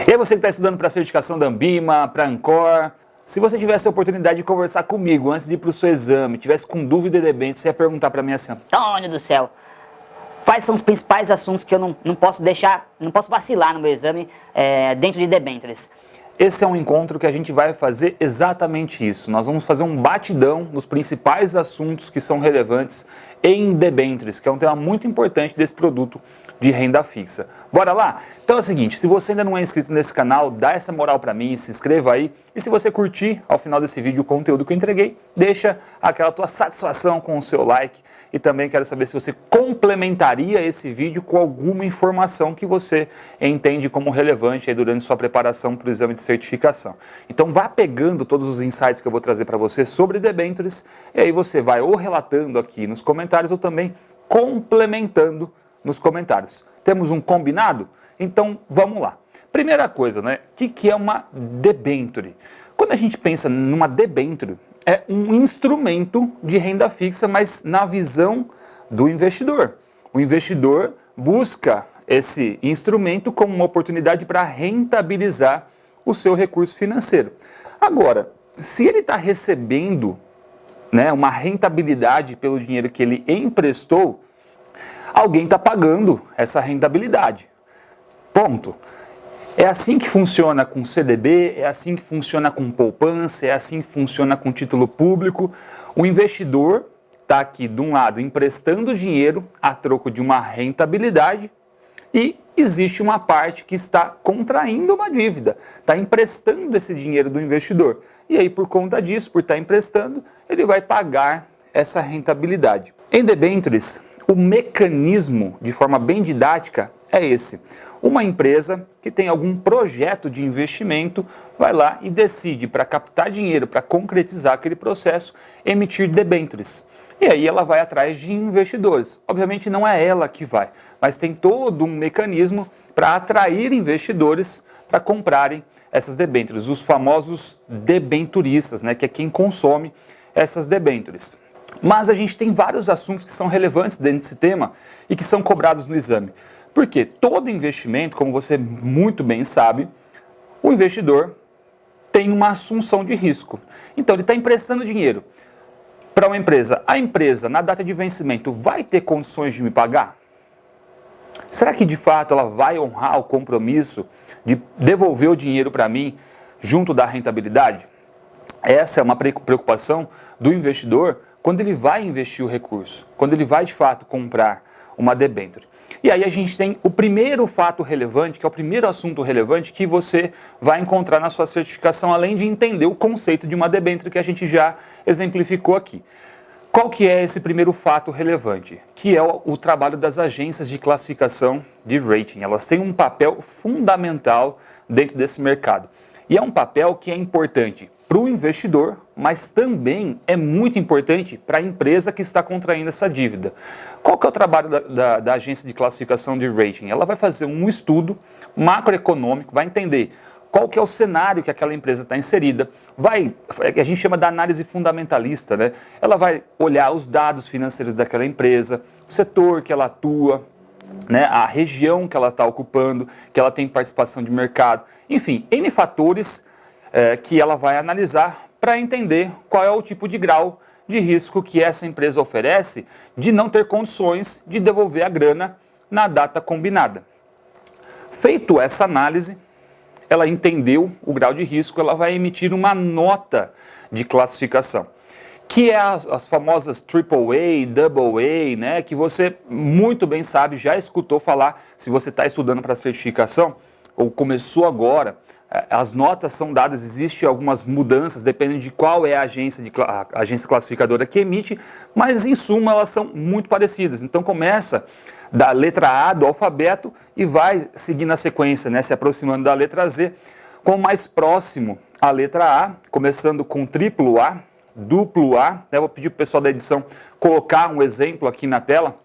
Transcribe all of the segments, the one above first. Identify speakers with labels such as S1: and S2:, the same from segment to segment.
S1: E aí você que está estudando para a certificação da Ambima, para a Ancor, se você tivesse a oportunidade de conversar comigo antes de ir para o seu exame, tivesse com dúvida de debênture, você ia perguntar para mim assim:
S2: Antônio do céu, quais são os principais assuntos que eu não posso deixar, não posso vacilar no meu exame dentro de debêntures?
S1: Esse é um encontro que a gente vai fazer exatamente isso. Nós vamos fazer um batidão nos principais assuntos que são relevantes em debêntures, que é um tema muito importante desse produto de renda fixa. Bora lá? Então é o seguinte, se você ainda não é inscrito nesse canal, dá essa moral pra mim, se inscreva aí. E se você curtir ao final desse vídeo o conteúdo que eu entreguei, deixa aquela tua satisfação com o seu like. E também quero saber se você complementaria esse vídeo com alguma informação que você entende como relevante aí durante sua preparação para o exame de certificação. Então vá pegando todos os insights que eu vou trazer para você sobre debêntures e aí você vai ou relatando aqui nos comentários ou também complementando nos comentários. Temos um combinado? Então vamos lá. Primeira coisa, né? O que é uma debênture? Quando a gente pensa numa debênture, é um instrumento de renda fixa, mas na visão do investidor. O investidor busca esse instrumento como uma oportunidade para rentabilizar o seu recurso financeiro. Agora, se ele está recebendo, né, uma rentabilidade pelo dinheiro que ele emprestou, alguém está pagando essa rentabilidade. Ponto. É assim que funciona com CDB, é assim que funciona com poupança, é assim que funciona com título público. O investidor está aqui, de um lado, emprestando dinheiro a troco de uma rentabilidade e existe uma parte que está contraindo uma dívida, está emprestando esse dinheiro do investidor. E aí, por conta disso, por estar emprestando, ele vai pagar essa rentabilidade. Em debêntures, o mecanismo, de forma bem didática, é esse. Uma empresa que tem algum projeto de investimento vai lá e decide, para captar dinheiro, para concretizar aquele processo, emitir debêntures. E aí ela vai atrás de investidores. Obviamente não é ela que vai, mas tem todo um mecanismo para atrair investidores para comprarem essas debêntures, os famosos debenturistas, né, que é quem consome essas debêntures. Mas a gente tem vários assuntos que são relevantes dentro desse tema e que são cobrados no exame. Porque todo investimento, como você muito bem sabe, o investidor tem uma assunção de risco. Então ele está emprestando dinheiro para uma empresa. A empresa, na data de vencimento, vai ter condições de me pagar? Será que de fato ela vai honrar o compromisso de devolver o dinheiro para mim junto da rentabilidade? Essa é uma preocupação do investidor quando ele vai investir o recurso, quando ele vai de fato comprar uma debênture. E aí a gente tem o primeiro fato relevante, que é o primeiro assunto relevante que você vai encontrar na sua certificação, além de entender o conceito de uma debênture que a gente já exemplificou aqui. Qual que é esse primeiro fato relevante? Que é o trabalho das agências de classificação de rating. Elas têm um papel fundamental dentro desse mercado. E é um papel que é importante para o investidor, mas também é muito importante para a empresa que está contraindo essa dívida. Qual que é o trabalho da agência de classificação de rating? Ela vai fazer um estudo macroeconômico, vai entender qual que é o cenário que aquela empresa está inserida, a gente chama de análise fundamentalista, né? Ela vai olhar os dados financeiros daquela empresa, o setor que ela atua, né, a região que ela está ocupando, que ela tem participação de mercado, enfim, N fatores que ela vai analisar para entender qual é o tipo de grau de risco que essa empresa oferece de não ter condições de devolver a grana na data combinada. Feito essa análise, ela entendeu o grau de risco, ela vai emitir uma nota de classificação, que é as famosas AAA, AA, né, que você muito bem sabe, já escutou falar, se você está estudando para certificação, ou começou agora, as notas são dadas, existem algumas mudanças, dependendo de qual é a agência classificadora que emite, mas em suma elas são muito parecidas. Então começa da letra A do alfabeto e vai seguindo a sequência, né, se aproximando da letra Z, com o mais próximo a letra A, começando com triplo A, duplo A, né, vou pedir para o pessoal da edição colocar um exemplo aqui na tela.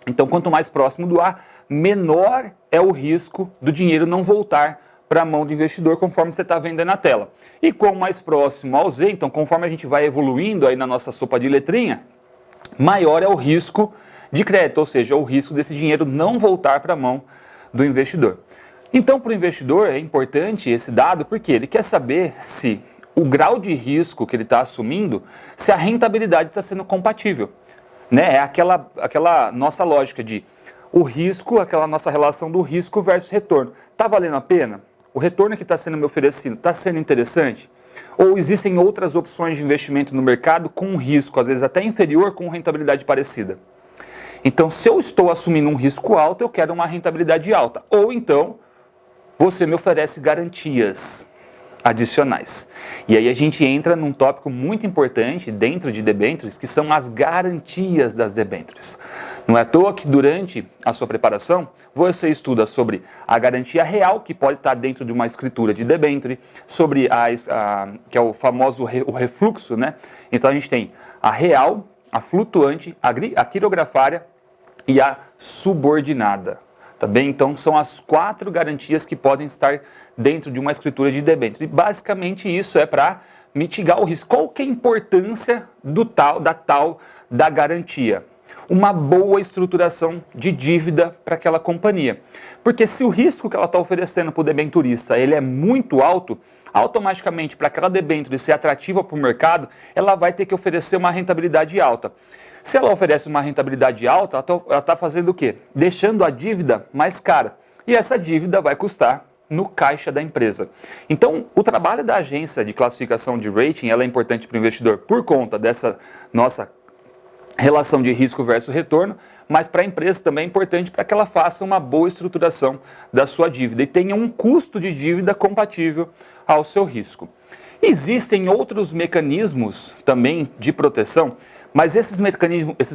S1: Então, quanto mais próximo do A, menor é o risco do dinheiro não voltar para a mão do investidor, conforme você está vendo aí na tela. E quanto mais próximo ao Z, então conforme a gente vai evoluindo aí na nossa sopa de letrinha, maior é o risco de crédito, ou seja, o risco desse dinheiro não voltar para a mão do investidor. Então, para o investidor é importante esse dado porque ele quer saber se o grau de risco que ele está assumindo, se a rentabilidade está sendo compatível. Né? É aquela nossa lógica de o risco, aquela nossa relação do risco versus retorno. Está valendo a pena? O retorno que está sendo me oferecido está sendo interessante? Ou existem outras opções de investimento no mercado com um risco, às vezes até inferior, com rentabilidade parecida? Então, se eu estou assumindo um risco alto, eu quero uma rentabilidade alta. Ou então, você me oferece garantias adicionais. E aí a gente entra num tópico muito importante dentro de debêntures, que são as garantias das debêntures. Não é à toa que durante a sua preparação, você estuda sobre a garantia real, que pode estar dentro de uma escritura de debênture, sobre que é o famoso o refluxo, né? Então a gente tem a real, a flutuante, a quirografária e a subordinada. Tá bem? Então, são as 4 garantias que podem estar dentro de uma escritura de debênture. E, basicamente, isso é para mitigar o risco. Qual que é a importância da garantia? Uma boa estruturação de dívida para aquela companhia. Porque se o risco que ela está oferecendo para o debenturista ele é muito alto, automaticamente, para aquela debênture ser atrativa para o mercado, ela vai ter que oferecer uma rentabilidade alta. Se ela oferece uma rentabilidade alta, ela está fazendo o quê? Deixando a dívida mais cara. E essa dívida vai custar no caixa da empresa. Então, o trabalho da agência de classificação de rating ela é importante para o investidor por conta dessa nossa relação de risco versus retorno, mas para a empresa também é importante para que ela faça uma boa estruturação da sua dívida e tenha um custo de dívida compatível ao seu risco. Existem outros mecanismos também de proteção, mas esses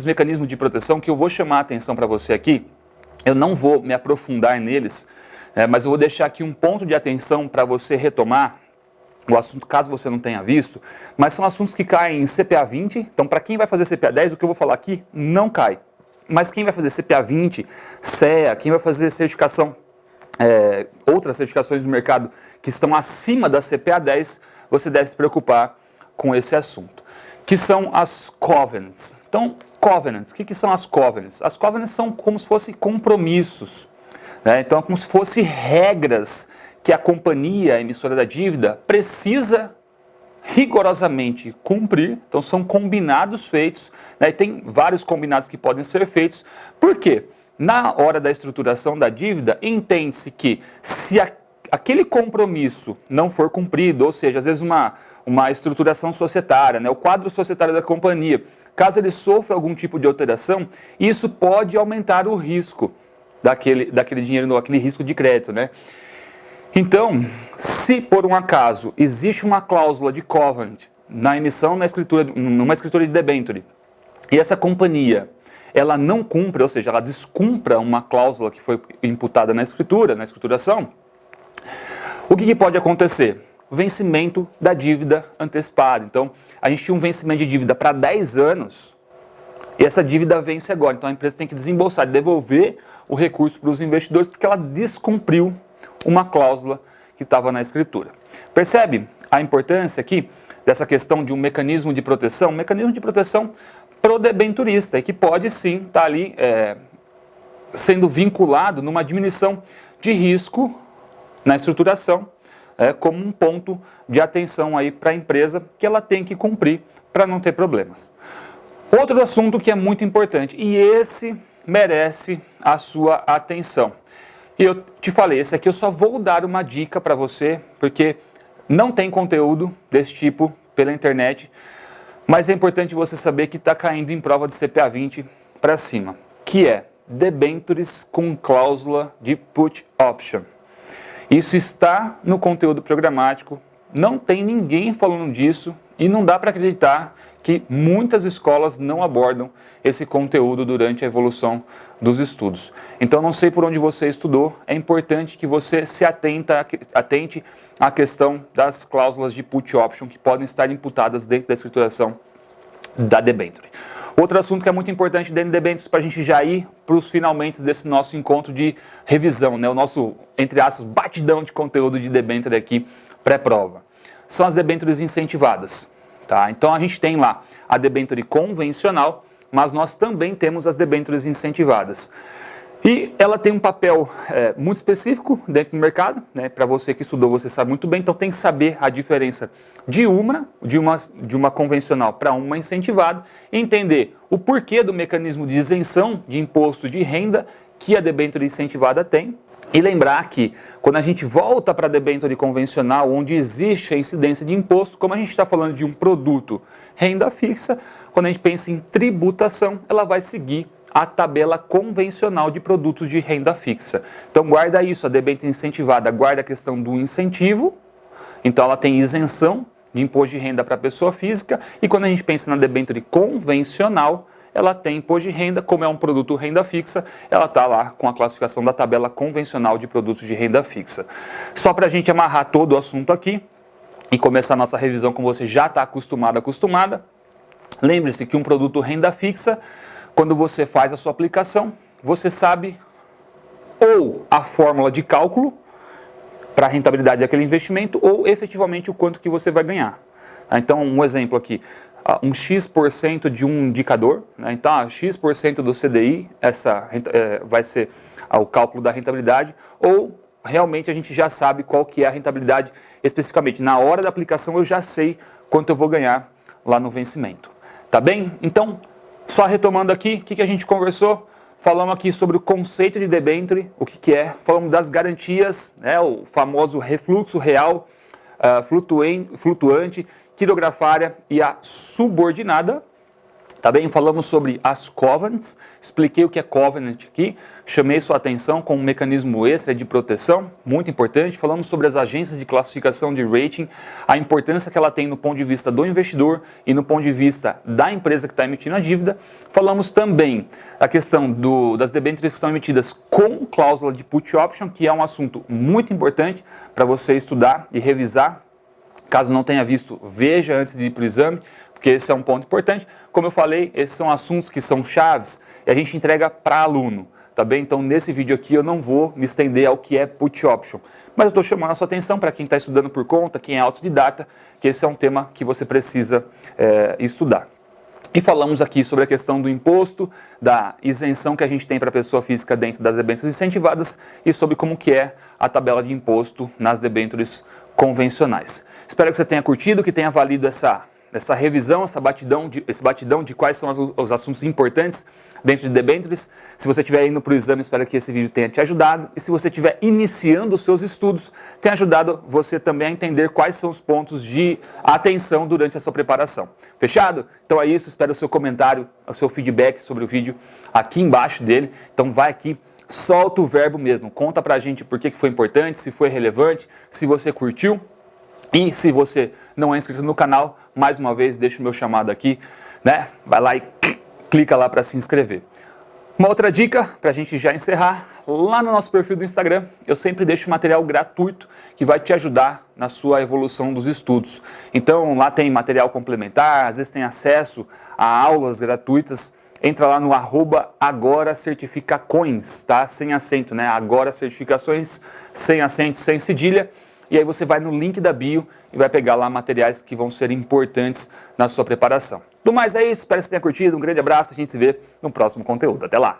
S1: mecanismos de proteção que eu vou chamar a atenção para você aqui, eu não vou me aprofundar neles, mas eu vou deixar aqui um ponto de atenção para você retomar o assunto, caso você não tenha visto, mas são assuntos que caem em CPA 20, então para quem vai fazer CPA 10, o que eu vou falar aqui não cai. Mas quem vai fazer CPA 20, CEA, quem vai fazer certificação, outras certificações do mercado que estão acima da CPA 10, você deve se preocupar com esse assunto, que são as covenants. Então, covenants, o que são as covenants? As covenants são como se fossem compromissos, né? Então é como se fossem regras que a companhia a emissora da dívida precisa rigorosamente cumprir. Então são combinados feitos, né? E tem vários combinados que podem ser feitos. Por quê? Na hora da estruturação da dívida, entende-se que se aquele compromisso não for cumprido, ou seja, às vezes uma estruturação societária, né, o quadro societário da companhia, caso ele sofra algum tipo de alteração, isso pode aumentar o risco daquele dinheiro, aquele risco de crédito, né? Então, se por um acaso existe uma cláusula de covenant na emissão, numa escritura de debênture, e essa companhia ela não cumpre, ou seja, ela descumpra uma cláusula que foi imputada na escrituração, o que pode acontecer? O vencimento da dívida antecipada. Então, a gente tinha um vencimento de dívida para 10 anos e essa dívida vence agora. Então, a empresa tem que desembolsar, devolver o recurso para os investidores porque ela descumpriu uma cláusula que estava na escritura. Percebe a importância aqui dessa questão de um mecanismo de proteção? Um mecanismo de proteção pro debenturista e que pode sim estar ali sendo vinculado numa diminuição de risco na estruturação, como um ponto de atenção aí para a empresa que ela tem que cumprir para não ter problemas. Outro assunto que é muito importante, e esse merece a sua atenção. E eu te falei, esse aqui eu só vou dar uma dica para você, porque não tem conteúdo desse tipo pela internet, mas é importante você saber que está caindo em prova de CPA 20 para cima, que é debêntures com cláusula de put option. Isso está no conteúdo programático, não tem ninguém falando disso e não dá para acreditar que muitas escolas não abordam esse conteúdo durante a evolução dos estudos. Então, não sei por onde você estudou, é importante que você se atente à questão das cláusulas de put option que podem estar imputadas dentro da escrituração da debênture. Outro assunto que é muito importante dentro de debêntures para a gente já ir para os finalmente desse nosso encontro de revisão, né? O nosso, entre aspas, batidão de conteúdo de debênture aqui pré-prova. São as debêntures incentivadas. Tá? Então a gente tem lá a debênture convencional, mas nós também temos as debêntures incentivadas. E ela tem um papel muito específico dentro do mercado, né? Para você que estudou, você sabe muito bem, então tem que saber a diferença de uma convencional para uma incentivada, e entender o porquê do mecanismo de isenção de imposto de renda que a debênture incentivada tem. E lembrar que quando a gente volta para a debênture convencional, onde existe a incidência de imposto, como a gente está falando de um produto renda fixa, quando a gente pensa em tributação, ela vai seguir a tabela convencional de produtos de renda fixa. Então guarda isso, a debênture incentivada guarda a questão do incentivo, então ela tem isenção de imposto de renda para a pessoa física, e quando a gente pensa na debênture convencional, ela tem imposto de renda, como é um produto renda fixa, ela está lá com a classificação da tabela convencional de produtos de renda fixa. Só para a gente amarrar todo o assunto aqui e começar a nossa revisão como você já está acostumada, lembre-se que um produto renda fixa, quando você faz a sua aplicação, você sabe ou a fórmula de cálculo para a rentabilidade daquele investimento ou efetivamente o quanto que você vai ganhar. Então, um exemplo aqui, um X% de um indicador, né? Então, X% do CDI, vai ser o cálculo da rentabilidade, ou realmente a gente já sabe qual que é a rentabilidade especificamente. Na hora da aplicação eu já sei quanto eu vou ganhar lá no vencimento. Tá bem? Então, só retomando aqui, o que a gente conversou? Falamos aqui sobre o conceito de debênture, o que é, falamos das garantias, né, o famoso refluxo real, flutuante, quirografária e a subordinada. Tá bem? Falamos sobre as covenants, expliquei o que é covenant aqui, chamei sua atenção com um mecanismo extra de proteção, muito importante. Falamos sobre as agências de classificação de rating, a importância que ela tem no ponto de vista do investidor e no ponto de vista da empresa que está emitindo a dívida. Falamos também a questão das debêntures que são emitidas com cláusula de put option, que é um assunto muito importante para você estudar e revisar. Caso não tenha visto, veja antes de ir para o exame, porque esse é um ponto importante. Como eu falei, esses são assuntos que são chaves e a gente entrega para aluno, tá bem? Então, nesse vídeo aqui eu não vou me estender ao que é put option, mas eu estou chamando a sua atenção para quem está estudando por conta, quem é autodidata, que esse é um tema que você precisa estudar. E falamos aqui sobre a questão do imposto, da isenção que a gente tem para a pessoa física dentro das debêntures incentivadas e sobre como que é a tabela de imposto nas debêntures convencionais. Espero que você tenha curtido, que tenha valido essa revisão, esse batidão de quais são os assuntos importantes dentro de debêntures. Se você estiver indo para o exame, espero que esse vídeo tenha te ajudado. E se você estiver iniciando os seus estudos, tenha ajudado você também a entender quais são os pontos de atenção durante a sua preparação. Fechado? Então é isso, espero o seu comentário, o seu feedback sobre o vídeo aqui embaixo dele. Então vai aqui, solta o verbo mesmo, conta pra gente por que foi importante, se foi relevante, se você curtiu. E se você não é inscrito no canal, mais uma vez, deixa o meu chamado aqui, né? Vai lá e clica lá para se inscrever. Uma outra dica, para a gente já encerrar, lá no nosso perfil do Instagram, eu sempre deixo material gratuito que vai te ajudar na sua evolução dos estudos. Então, lá tem material complementar, às vezes tem acesso a aulas gratuitas. Entra lá no @agoracertificacoins, tá? Sem acento, né? Agora certificações, sem acento, sem cedilha. E aí você vai no link da bio e vai pegar lá materiais que vão ser importantes na sua preparação. Do mais é isso, espero que você tenha curtido, um grande abraço, a gente se vê no próximo conteúdo. Até lá!